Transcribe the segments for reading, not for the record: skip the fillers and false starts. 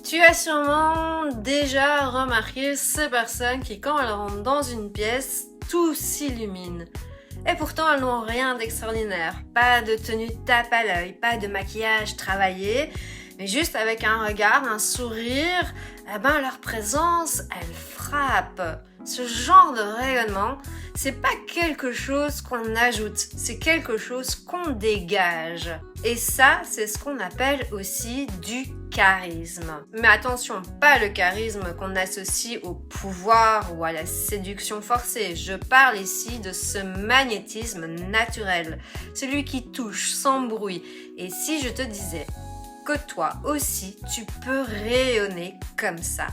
Tu as sûrement déjà remarqué ces personnes qui, quand elles rentrent dans une pièce, tout s'illumine. Et pourtant, elles n'ont rien d'extraordinaire. Pas de tenue tape à l'œil, pas de maquillage travaillé, mais juste avec un regard, un sourire, leur présence, elle frappe. Ce genre de rayonnement, c'est pas quelque chose qu'on ajoute, c'est quelque chose qu'on dégage. Et ça, c'est ce qu'on appelle aussi du charisme. Mais attention, pas le charisme qu'on associe au pouvoir ou à la séduction forcée. Je parle ici de ce magnétisme naturel, celui qui touche sans bruit. Et si je te disais que toi aussi, tu peux rayonner comme ça.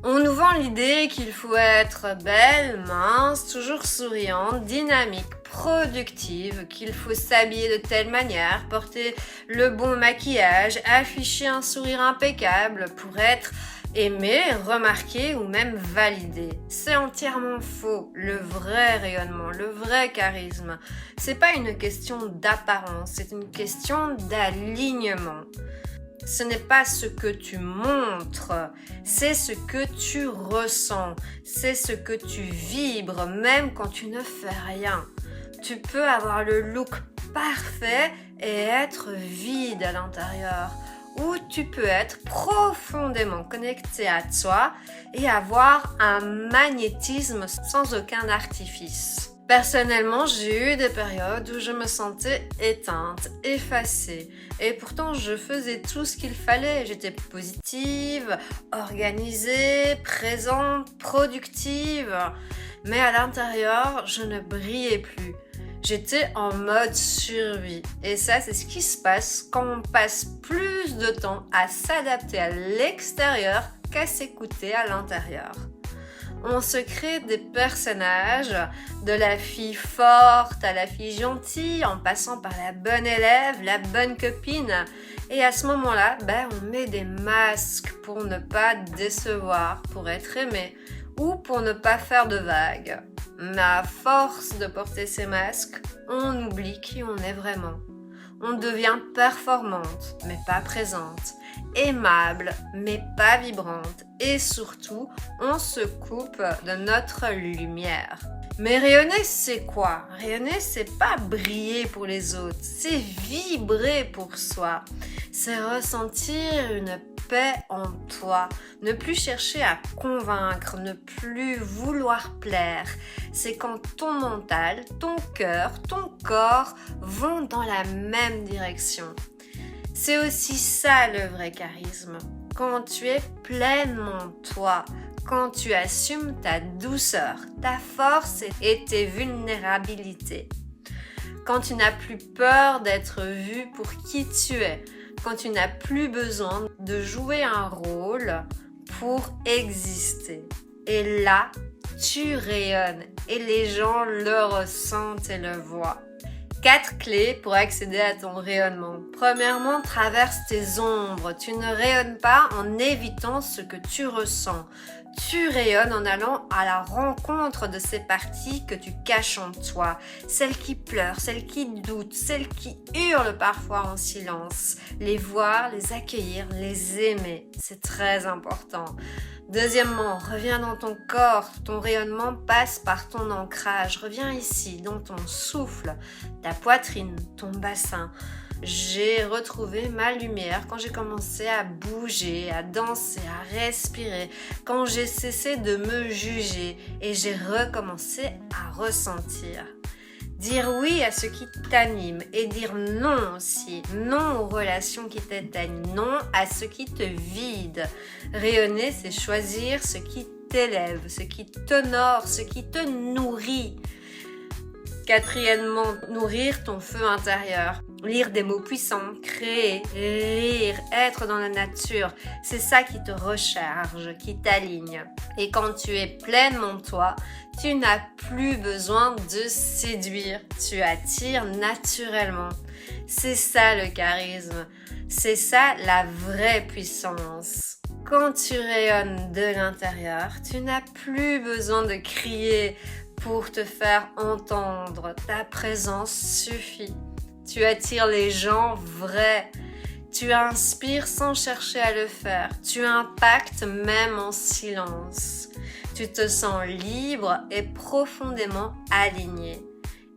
On nous vend l'idée qu'il faut être belle, mince, toujours souriante, dynamique, productive, qu'il faut s'habiller de telle manière, porter le bon maquillage, afficher un sourire impeccable pour être aimé, remarqué ou même validé. C'est entièrement faux. Le vrai rayonnement, le vrai charisme, c'est pas une question d'apparence, c'est une question d'alignement. Ce n'est pas ce que tu montres, c'est ce que tu ressens, c'est ce que tu vibres, même quand tu ne fais rien. Tu peux avoir le look parfait et être vide à l'intérieur, ou tu peux être profondément connecté à toi et avoir un magnétisme sans aucun artifice. Personnellement, j'ai eu des périodes où je me sentais éteinte, effacée. Et pourtant, je faisais tout ce qu'il fallait. J'étais positive, organisée, présente, productive. Mais à l'intérieur, je ne brillais plus. J'étais en mode survie. Et ça, c'est ce qui se passe quand on passe plus de temps à s'adapter à l'extérieur qu'à s'écouter à l'intérieur. On se crée des personnages, de la fille forte à la fille gentille, en passant par la bonne élève, la bonne copine. Et à ce moment-là, on met des masques pour ne pas décevoir, pour être aimé, ou pour ne pas faire de vagues. Mais à force de porter ces masques, on oublie qui on est vraiment. On devient performante, mais pas présente, aimable, mais pas vibrante, et surtout, on se coupe de notre lumière. Mais rayonner, c'est quoi? Rayonner, c'est pas briller pour les autres, c'est vibrer pour soi. C'est ressentir une paix en toi, ne plus chercher à convaincre, ne plus vouloir plaire. C'est quand ton mental, ton cœur, ton corps vont dans la même direction. C'est aussi ça le vrai charisme. Quand tu es pleinement toi, quand tu assumes ta douceur, ta force et tes vulnérabilités. Quand tu n'as plus peur d'être vu pour qui tu es. Quand tu n'as plus besoin de jouer un rôle pour exister. Et là, tu rayonnes et les gens le ressentent et le voient. 4 clés pour accéder à ton rayonnement. Premièrement, traverse tes ombres. Tu ne rayonnes pas en évitant ce que tu ressens. Tu rayonnes en allant à la rencontre de ces parties que tu caches en toi. Celles qui pleurent, celles qui doutent, celles qui hurlent parfois en silence. Les voir, les accueillir, les aimer. C'est très important. Deuxièmement, reviens dans ton corps. Ton rayonnement passe par ton ancrage. Reviens ici, dans ton souffle, ta poitrine, ton bassin. J'ai retrouvé ma lumière quand j'ai commencé à bouger, à danser, à respirer, quand j'ai cessé de me juger et j'ai recommencé à ressentir. Dire oui à ce qui t'anime et dire non aussi, non aux relations qui t'éteignent, non à ce qui te vide. Rayonner, c'est choisir ce qui t'élève, ce qui t'honore, ce qui te nourrit. Quatrièmement, nourrir ton feu intérieur. Lire des mots puissants, créer, rire, être dans la nature, c'est ça qui te recharge, qui t'aligne. Et quand tu es pleinement toi, tu n'as plus besoin de séduire, tu attires naturellement. C'est ça le charisme, c'est ça la vraie puissance. Quand tu rayonnes de l'intérieur, tu n'as plus besoin de crier pour te faire entendre. Ta présence suffit. Tu attires les gens vrais. Tu inspires sans chercher à le faire. Tu impactes même en silence. Tu te sens libre et profondément aligné.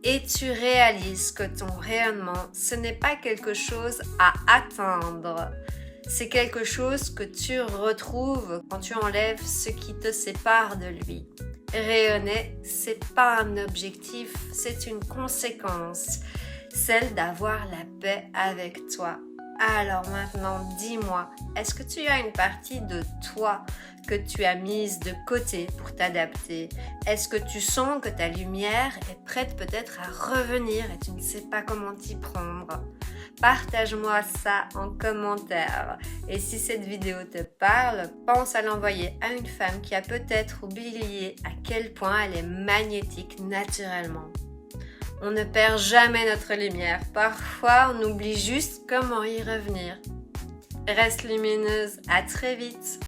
Et tu réalises que ton rayonnement, ce n'est pas quelque chose à atteindre. C'est quelque chose que tu retrouves quand tu enlèves ce qui te sépare de lui. Rayonner, c'est pas un objectif, c'est une conséquence, celle d'avoir la paix avec toi. Alors maintenant, dis-moi, est-ce que tu as une partie de toi que tu as mise de côté pour t'adapter? Est-ce que tu sens que ta lumière est prête peut-être à revenir et tu ne sais pas comment t'y prendre? Partage-moi ça en commentaire. Et si cette vidéo te parle, pense à l'envoyer à une femme qui a peut-être oublié à quel point elle est magnétique naturellement. On ne perd jamais notre lumière. Parfois, on oublie juste comment y revenir. Reste lumineuse. À très vite.